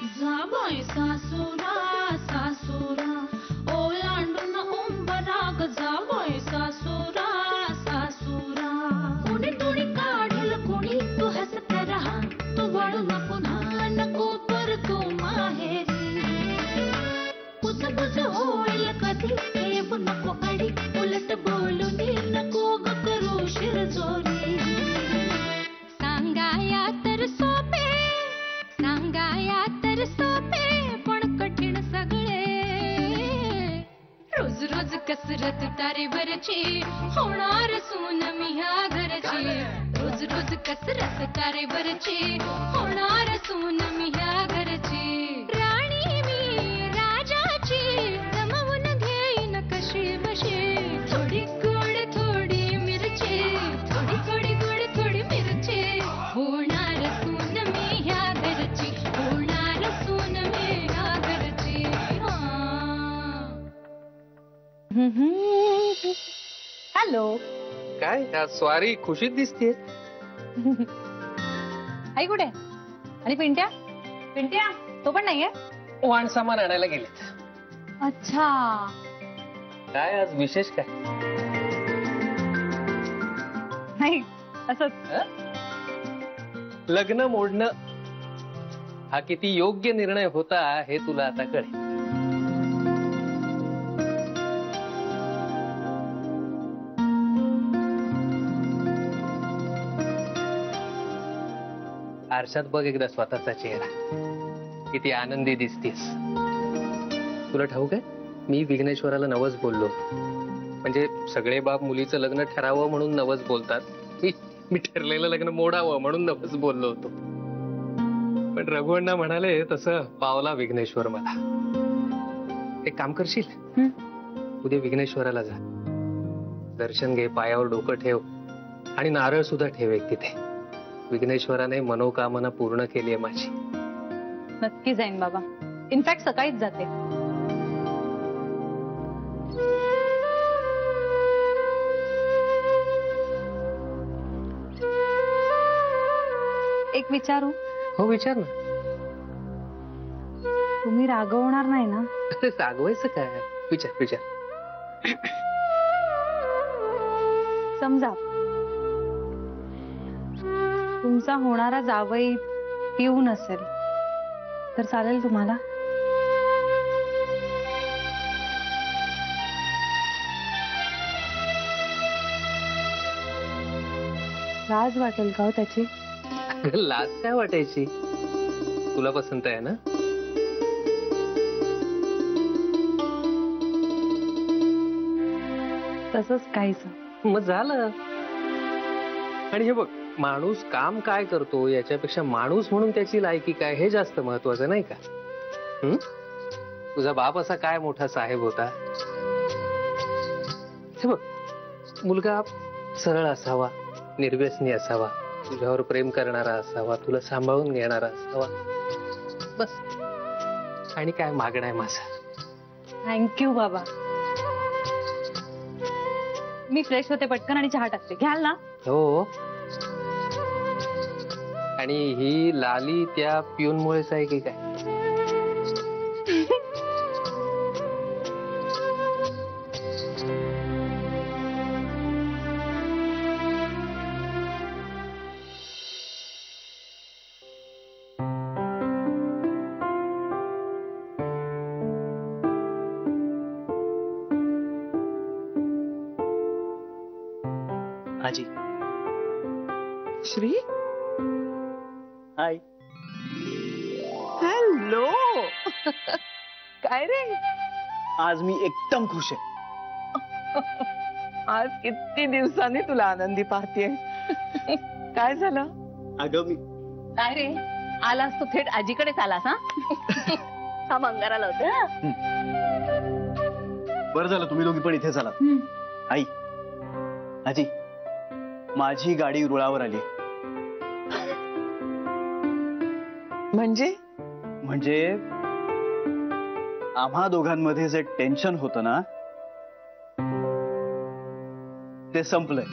जाबाई सासुरा सासुरा ओलांडून उंबराग जाबाई सासुरा सासुरा कुणी कुणी काढल कुणी तू हसत रहा तू वळू नको नको पर तू माहेरी कुजबुज होईल कधी ठेवू नको अडी उलट बोलून नको ग करू शिरजोरी सांगाया तर सोपे सांगाया तर सोपे पण कठीण सगळे रोज रोज कसरत तारेवरची होणार सून मी ह्या घरची रोज रोज कसरत तारेवरची होणार सून मी ह्या घरची राणी मी राजाची जमवून घेईन कशी बशी थोडी गोड थोडी मिरची थोडी थोडी गोड थोडी मिरची होणार सून मी ह्या घरची होणार सून मी ह्या घरची हॅलो. काय आज स्वारी खुशीत दिसते. आई कुठे आणि पिंट्या पिंट्या तो पण नाहीये. वाण सामान आणायला गेलेत. अच्छा काय आज विशेष काय नाही असंच. लग्न मोडणं हा किती योग्य निर्णय होता हे तुला आता कळेल. आरशात बघ एकदा स्वतःचा चेहरा. किती आनंदी दिसतीस. तुला ठाऊक आहे मी विघ्नेश्वराला नवस बोललो. म्हणजे सगळे बाप मुलीचं लग्न ठरावं म्हणून नवस बोलतात. मी ठरलेलं लग्न मोडावं म्हणून नवस बोललो होतो. पण रघुअण्णा म्हणाले तसं पावला विघ्नेश्वर मला. एक काम करशील उद्या विघ्नेश्वराला जा. दर्शन घे पायावर डोकं ठेव आणि नारळ सुद्धा ठेव एक तिथे. विघ्नेश्वराने मनोकामना पूर्ण केली आहे माझी. नक्की जाईन बाबा. इनफॅक्ट सकाळीच जाते. एक विचारू. हो विचार ना. तुम्ही रागवणार नाही ना. रागवायचं काय. विचार विचार. समजा तुमचा होणारा जावई पिऊन असेल तर चालेल तुम्हाला. लाज वाटेल का हो त्याची. लाज काय वाटायची. तुला पसंत आहे ना. तसंच काहीच. मग झालं. आणि हे बघ माणूस काम काय करतो याच्यापेक्षा माणूस म्हणून त्याची लायकी काय हे जास्त महत्वाचं नाही का. तुझा बाप असा काय मोठा साहेब होता. हे बघ मुलगा सरळ असावा निर्व्यसनी असावा तुझ्यावर प्रेम करणारा असावा तुला सांभाळून घेणारा असावा बस. आणि काय मागणं आहे माझा. थँक्यू बाबा. मी फ्रेश होते पटकन आणि चहा टाकते. घ्याल ना. हो. आणि ही लाली त्या पिऊनमुळेच आहे की काय. आजी. श्री. हाय. हॅलो. काय रे आज मी एकदम खुश आहे. आज किती दिवसांनी तुला आनंदी पाहतेय. काय झालं. अगं मी काय रे आलास तू थेट आजीकडेच आलास. हा मंगाराला होतं. बरं झालं तुम्ही दोघी पण इथे झालात. आई आजी माझी गाडी रुळावर आली. म्हणजे आम्हा दोघांमध्ये जे टेन्शन होतं ना ते संपलंय.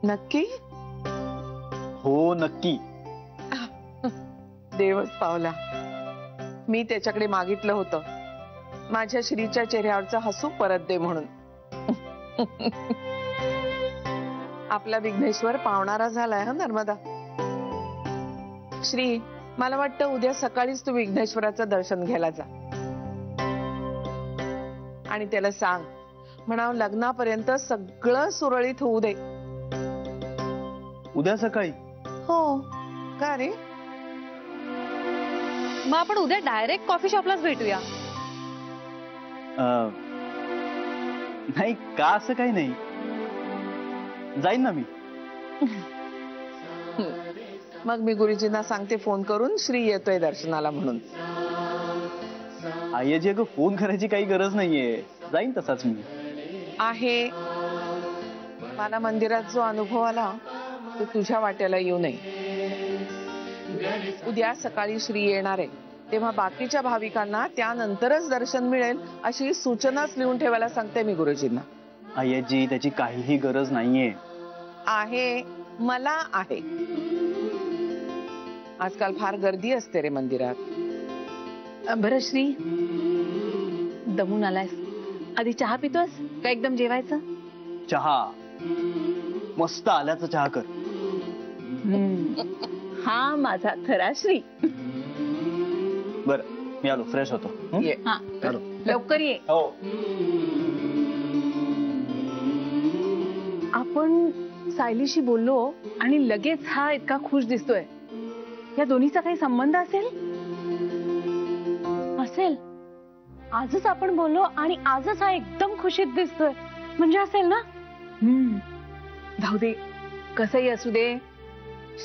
नक्की? हो नक्की. देवच पावला. मी त्याच्याकडे मागितलं होतं माझ्या श्रीच्या चेहऱ्यावरचं हसू परत दे म्हणून. आपला विघ्नेश्वर पावणारा झालाय हा नर्मदा. श्री, मला वाटतं उद्या सकाळीच तू विघ्नेश्वराचं दर्शन घ्यायला जा आणि त्याला सांग म्हणावं लग्नापर्यंत सगळं सुरळीत होऊ दे. उद्या सकाळी? हो. का रे? मग आपण उद्या डायरेक्ट कॉफी शॉपलाच भेटूया. नाही का, असं काही नाही, जाईन ना मी. मग मी गुरुजींना सांगते फोन करून श्री येतोय दर्शनाला म्हणून. आय्याजी अगं फोन करायची काही गरज नाहीये, जाईन तसाच मी. आहे. मला मंदिरात जो अनुभव आला तो तुझ्या वाट्याला येऊ नये. उद्या सकाळी श्री येणार आहे तेव्हा बाकीच्या भाविकांना त्यानंतरच दर्शन मिळेल अशी सूचनाच लिहून ठेवायला सांगते मी गुरुजींना. आय्याजी त्याची काहीही गरज नाहीये. आहे, मला आहे. आजकाल फार गर्दी असते रे मंदिरात. बरं श्री, दमून आलायस, आधी चहा पितोस का एकदम जेवायचं? चहा, मस्त आल्याचा चहा कर. हा माझा खरा श्री. बर, मी आलो, फ्रेश होतो. ये. हा, आलो. लवकर ये. हो. आपण सायलीशी बोललो आणि लगेच हा इतका खुश दिसतोय. या दोन्हीचा काही संबंध असेल? असेल. आजच आपण बोललो आणि आजच हा एकदम खुशीत दिसतोय, म्हणजे असेल ना? जाऊ दे, कसंही असू दे.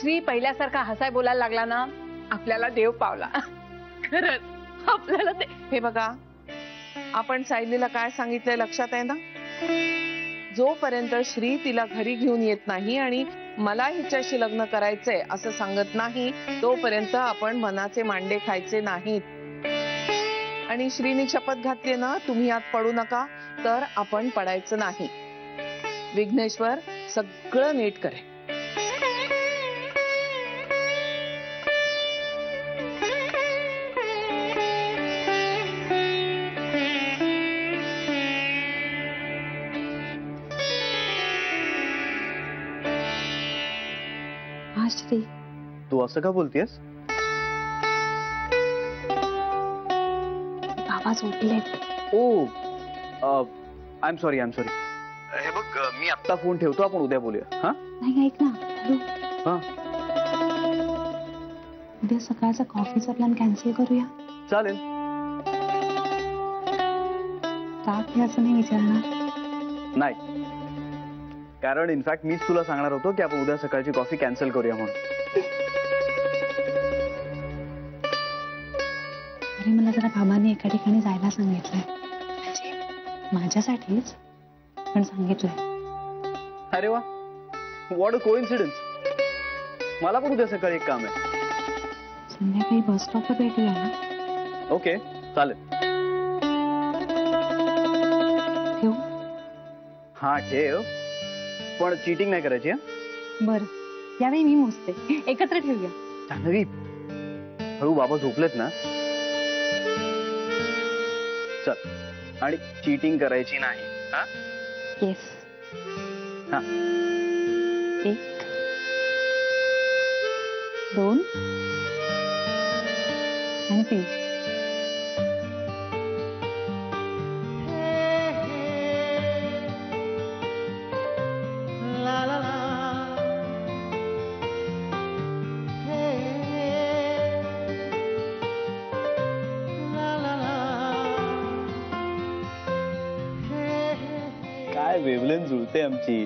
श्री पहिल्यासारखा हसाय बोलायला लागला ना, आपल्याला देव पावला. खरंच आपल्याला ते. हे बघा, आपण सायलीला काय सांगितलंय लक्षात आहे ना? जोपर्यंत श्री तिला घरी घेऊन येत नाही आणि मला हिच्याशी लग्न करायचंय असं सांगत नाही तोपर्यंत आपण मनाचे मांडे खायचे नाहीत. आणि श्रीनी शपथ घातली ना, तुम्ही यात पडू नका, तर आपण पडायचं नाही. विघ्नेश्वर सगळं नीट करेल. श्री, तू असं का बोलतेस? बाबा झोपले. ओ, आय एम सॉरी. हे बघ, मी आत्ता फोन ठेवतो, आपण उद्या बोलूया. हा नाही, ऐक ना. हा, उद्या सकाळचा कॉफीचा प्लॅन कॅन्सल करूया. चालेल. का ते असं नाही विचारणार? नाही, कारण इनफॅक्ट मीच तुला सांगणार होतो की आपण उद्या सकाळची कॉफी कॅन्सल करूया म्हणून. अरे, मला जरा बाबांनी एका ठिकाणी जायला सांगितलंय, माझ्यासाठीच, पण सांगितलंय. अरे वा, व्हॉट अ कोइन्सिडन्स. मला पण उद्या सकाळी एक काम आहे. संध्याकाळी बस स्टॉपवर भेटूया ना? ओके, चालेल. ठेवू? हा ठेव, पण चीटिंग नाही करायची. बरं, यावेळी मी मोजते. एकत्र ठेवूया. जान्हवी, हळू, बाबा झोपलेत ना. चल, आणि चीटिंग करायची नाही. हा, येस. हा. 1 2 आणि 3. काय वेवलेन जुळते आमची.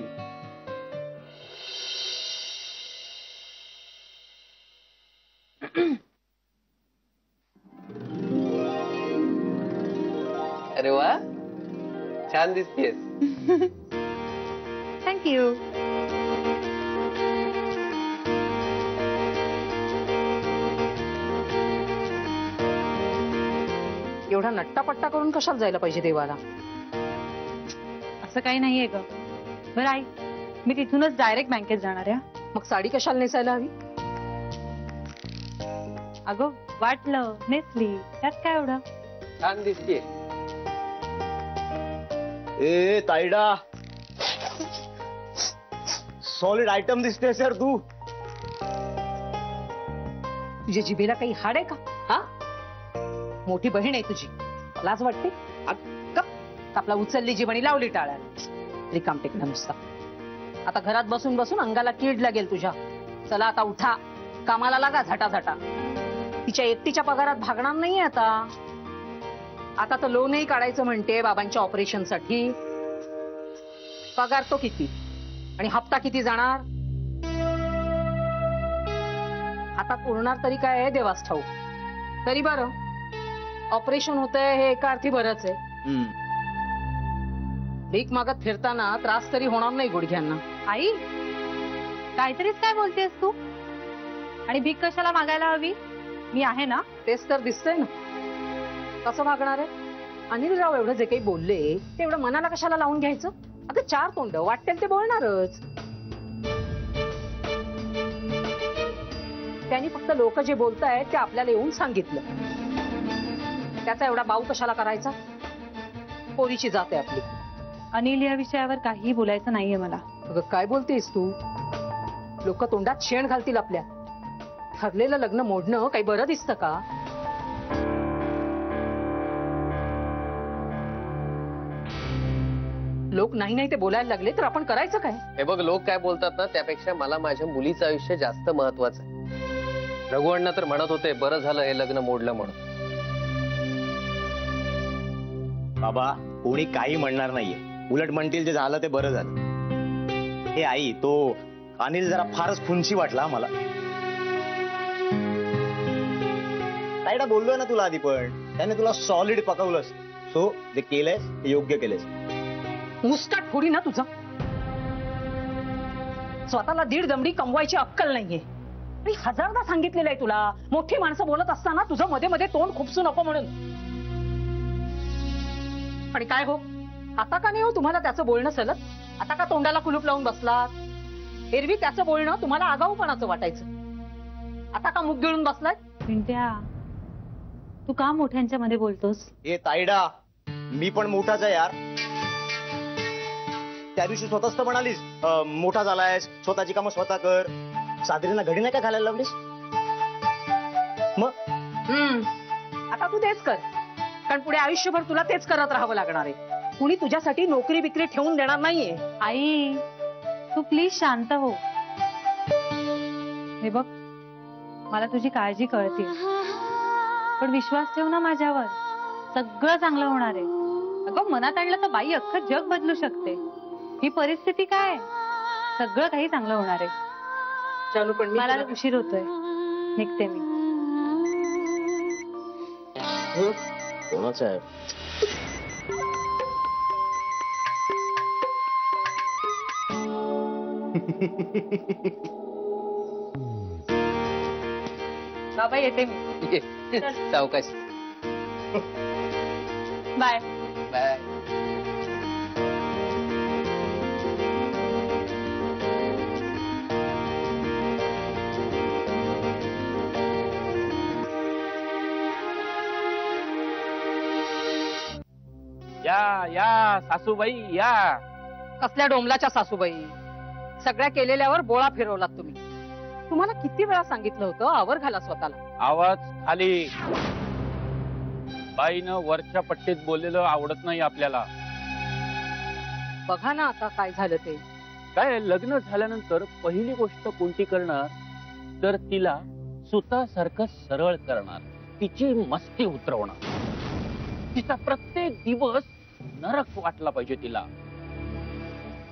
अरे वा, छान दिसतेस. थँक्यू. एवढा नट्टापट्टा करून कशाला जायला पाहिजे देवाला? असं काही नाहीये ग. बरं आई, मी तिथूनच डायरेक्ट बँकेत जाणार आहे. मग साडी कशाला नेसायला हवी? अगं वाटलं नेसली, त्यात काय एवढं. छान दिसते. ए ताईडा, सॉलिड आयटम दिसते सर तू. तुझ्या जिभेला काही हाड आहे का? हा, मोठी बहीण आहे तुझी, लाज वाटते? आपला उचलली जीभ आणि लावली टाळ्याला. रिकाम टेकणं नुसता. आता घरात बसून बसून अंगाला कीड लागेल तुझ्या. चला आता उठा, कामाला लागा झटाझटा. तिच्या एकटीच्या पगारात भागणार नाही आता. आता तर लोनही काढायचं म्हणते बाबांच्या ऑपरेशन साठी. पगार तो किती आणि हप्ता किती जाणार? हातात उरणार तरी काय आहे देवास ठाऊक. तरी बरं ऑपरेशन होतंय हे एका अर्थी बरंच आहे. भीक मागत फिरताना त्रास तरी होणार नाही गुडघ्यांना. आई काहीतरीच काय बोलतेस तू? आणि भीक कशाला मागायला हवी? मी आहे ना. तेच तर दिसतंय ना. कसं वागणार आहे? अनिल राव एवढं जे काही बोलले ते एवढं मनाला कशाला लावून घ्यायचं? अगं चार तोंड वाटेल ते बोलणारच. त्यांनी फक्त लोक जे बोलतायत ते आपल्याला येऊन सांगितलं. त्याचा एवढा बाऊ कशाला करायचा? पोरीची जाते आपली. अनिल या विषयावर काहीही बोलायचं नाहीये मला. अगं काय बोलतेस तू? लोक तोंडात शेण घालतील आपल्या. ठरलेलं लग्न मोडणं काही बरं दिसतं का? लोक नाही नाही ते बोलायला लागले तर आपण करायचं काय? हे बघ, लोक काय बोलतात ना त्यापेक्षा मला माझ्या मुलीचं आयुष्य जास्त महत्वाचं आहे. रघुअण्णा तर म्हणत होते बरं झालं हे लग्न मोडलं म्हणून. बाबा कोणी काही म्हणणार नाहीये. उलट म्हणतील जे झालं ते बरं झालं. हे आई, तो अनिल जरा फारच खुनशी वाटला मला. ताईडा बोललोय ना तुला आधी, पण त्याने तुला सॉलिड पकवलंस. सो जे केलंयस ते योग्य केलंयस. मुस्काट फोडी ना तुझा. स्वतःला दीड दमडी कमवायची अक्कल नाहीये. मी हजारदा सांगितलेलं आहे तुला, मोठी माणसं बोलत असताना तुझं मध्ये मध्ये तोंड खुपसू नको म्हणून. आणि काय हो, आता का नाही हो तुम्हाला त्याचं बोलणं सलत? आता का तोंडाला कुलूप लावून बसलात? एरवी त्याचं बोलणं तुम्हाला आगाऊपणाचं वाटायचं. आता का मुग गिळून बसलाय? पिंट्या, तू का मोठ्यांच्या मध्ये बोलतोस? ए ताईडा, मी पण मोठाच आहे यार. त्या दिवशी स्वतःच तर म्हणालीस मोठा झालायस, स्वतःची कामं स्वतः कर. सादरीना घडी नाही का घालायला लावलीस? मग आता तू तेच कर, कारण पुढे आयुष्यभर तुला तेच करत राहावं लागणार आहे. कुणी तुझ्यासाठी नोकरी बिकरी ठेवून देणार नाहीये. आई तू प्लीज शांत हो. हे बघ, मला तुझी काळजी कळते, पण विश्वास ठेव ना माझ्यावर. सगळं चांगलं होणार आहे. अगं मनात आणलं तर बाई अख्खं जग बदलू शकते. ही परिस्थिती काय, सगळं काही चांगलं होणार आहे. चालू पण मला उशीर होतोय, निघते मी. कोणाचं आहे? बाबा येते मी. सावकाश. Bye bye. या या सासूबाई या. कसल्या डोंबलाच्या सासूबाई? सगळ्या केलेल्यावर बोळा फिरवलात तुम्ही. तुम्हाला किती वेळा सांगितलं होतं आवर घाला स्वतःला. आवाज खाली. बाईनं वरच्या पट्टीत बोललेलं आवडत नाही आपल्याला. बघा ना आता काय झालं ते. काय लग्न झाल्यानंतर पहिली गोष्ट कोणती करणार तर तिला सुतासारखं सरळ करणार, तिची मस्ती उतरवणार. तिचा प्रत्येक दिवस नरक वाटला पाहिजे तिला,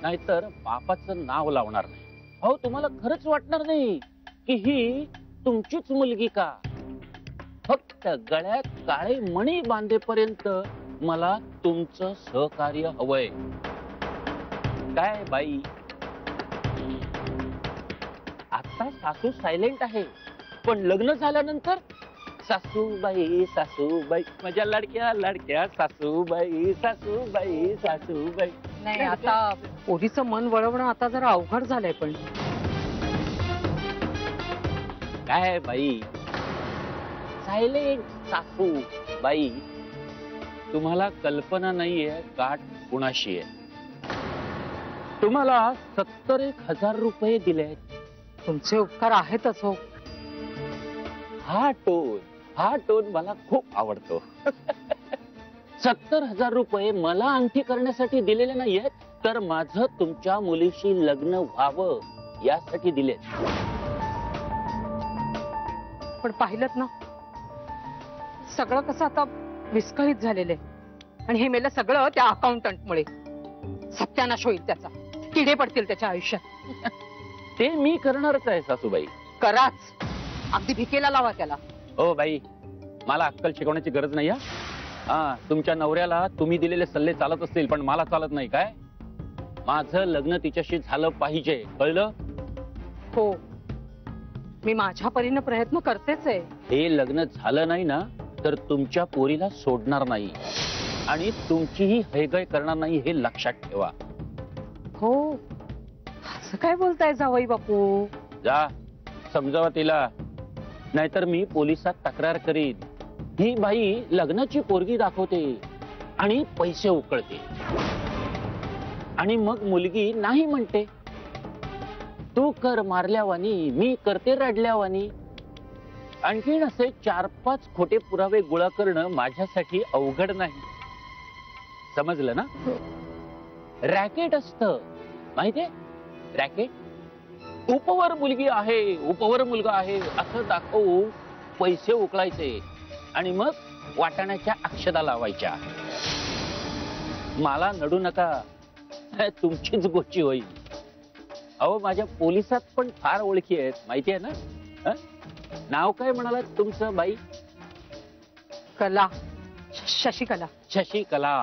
नाहीतर बापाचं नाव लावणार नाही. अहो तुम्हाला खरंच वाटणार नाही की ही तुमचीच मुलगी का. फक्त गळ्यात काळे मणी बांधेपर्यंत मला तुमचं सहकार्य हवंय. काय बाई, आता सासू सायलेंट आहे, पण लग्न झाल्यानंतर सासूबाई सासूबाई, माझ्या लाडक्या लाडक्या सासूबाई सासूबाई सासूबाई. नाही आता पोरीचं मन वळवणं आता जरा अवघड झालंय. पण काय बाई, सायलेंट सासू बाई, तुम्हाला कल्पना नाहीये गाठ कुणाशी आहे. तुम्हाला 70,000 रुपये दिलेत. तुमचे उपकार आहेतच हो. हा टोन मला खूप आवडतो. 70,000 रुपये मला अंगठी करण्यासाठी दिलेले नाहीयेत, तर माझं तुमच्या मुलीशी लग्न व्हावं यासाठी दिलेत. पण पाहिलं ना, सगळं कसं आता विस्कळीत झालेलं आहे. आणि हे मेलं सगळं त्या अकाउंटंटमुळे. सत्यानाश होईल त्याचा, किडे पडतील त्याच्या आयुष्यात. ते मी करणारच आहे सासूबाई. कराच, अगदी भिकेला लावा त्याला. ओ बाई, मला अक्कल शिकवण्याची गरज नाही. हा, तुमच्या नवऱ्याला तुम्ही दिलेले सल्ले चालत असतील, पण मला चालत नाही. काय, माझं लग्न तिच्याशी झालं पाहिजे, कळलं? हो, मी माझ्या परीने प्रयत्न करतेच आहे. हे लग्न झालं नाही ना, तर तुमच्या पोरीला सोडणार नाही आणि तुमचीही हैगय करणार नाही, हे लक्षात ठेवा. हो, असं काय बोलताय जावई बापू? जा, समजावा तिला, नाहीतर मी पोलिसात तक्रार करीन. ही बाई लग्नाची पोरगी दाखवते आणि पैसे उकळते, आणि मग मुलगी नाही म्हणते. तू कर मारल्यावानी, मी करते रडल्यावानी. आणखीन असे 4-5 खोटे पुरावे गोळा करणं माझ्यासाठी अवघड नाही. समजलं ना? रॅकेट असतं माहितीये, रॅकेट. उपवर मुलगी आहे, उपवर मुलगा आहे असं दाखवून पैसे उकळायचे आणि मग वाटाण्याच्या अक्षदा लावायच्या. मला नडू नका, तुमचीच गोची होईल. अहो, माझ्या पोलिसात पण फार ओळखी आहेत, माहिती आहे ना? नाव काय म्हणालात तुमचं बाई? कला, शशिकला. शशिकला.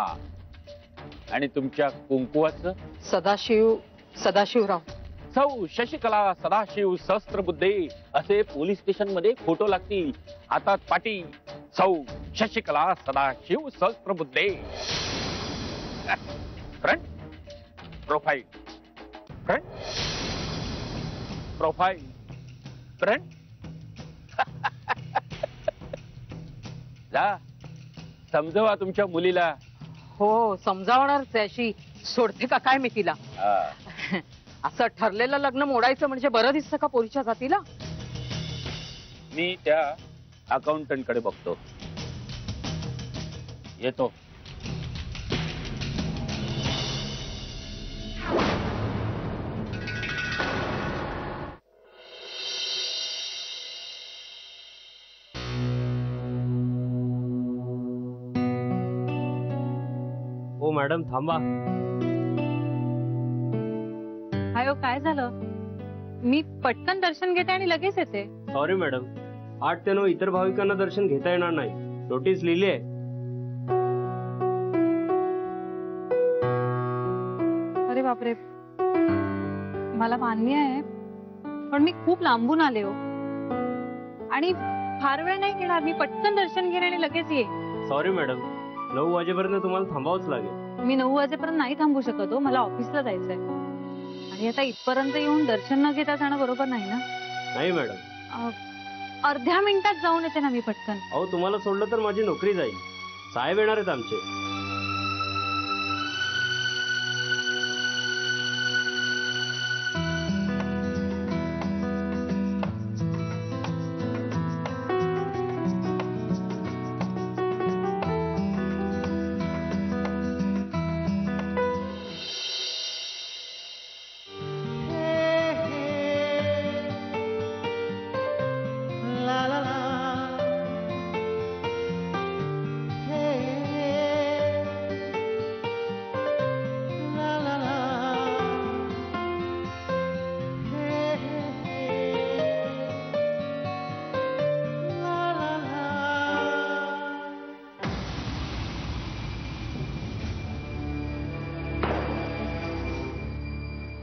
आणि तुमच्या कुंकुवाचं? सदाशिवराव. सौ शशिकला सदाशिव सहस्त्रबुद्धे असे पोलीस स्टेशन मध्ये फोटो लागतील, हातात पाटी. सौ Shashikala Sadashiv Sahasrabuddhe. Front profile, front profile, front. जा, समजवा तुमच्या मुलीला. हो, समजावणारच आहे. अशी सोडते का काय मी तिला? असं ठरलेलं लग्न मोडायचं म्हणजे बरं दिसतं का पोरीच्या जातीला? मी त्या अकाउंटंट कडे बघतो, येतो. हो मॅडम, थांबा. हायो, काय झालं? मी पटकन दर्शन घेते आणि लगेच येते. सॉरी मॅडम, 8 ते 9 इतर भाविकांना दर्शन घेता येणार नाही, नोटीस लिहिली आहे. अरे बापरे, मला मान्य आहे, पण मी खूप लांबून आले हो आणि फार वेळ नाही घेणार. मी पटकन दर्शन घेईन आणि लगेच येईन. सॉरी मॅडम, 9 वाजेपर्यंत तुम्हाला थांबावंच लागेल. मी 9 वाजेपर्यंत नाही थांबू शकत हो, मला ऑफिसला जायचंय. आणि आता इथपर्यंत येऊन दर्शन न घेता जाणं बरोबर नाही ना. नाही मॅडम, अर्ध्या मिनिटात जाऊन येते ना मी पटकन. अहो, तुम्हाला सोडलं तर माझी नोकरी जाईल. साहेब येणार आहेत आमचे.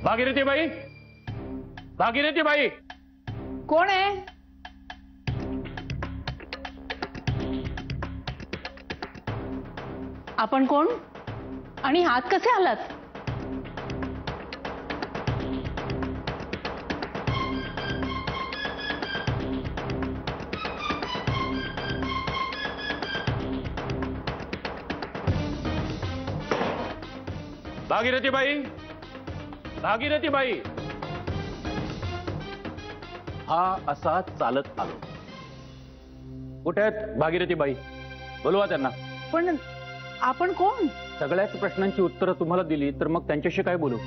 भागीरथी बाई, भागीरथी बाई. कोण आहे? आपण कोण आणि आत कसे आलात? भागीरथीबाई, भागीरथीबाई. हा असा चालत आलो. कुठे आहेत भागीरथीबाई? बोलवा त्यांना. पण आपण कोण? सगळ्याच प्रश्नांची उत्तरं तुम्हाला दिली तर मग त्यांच्याशी काय बोलू?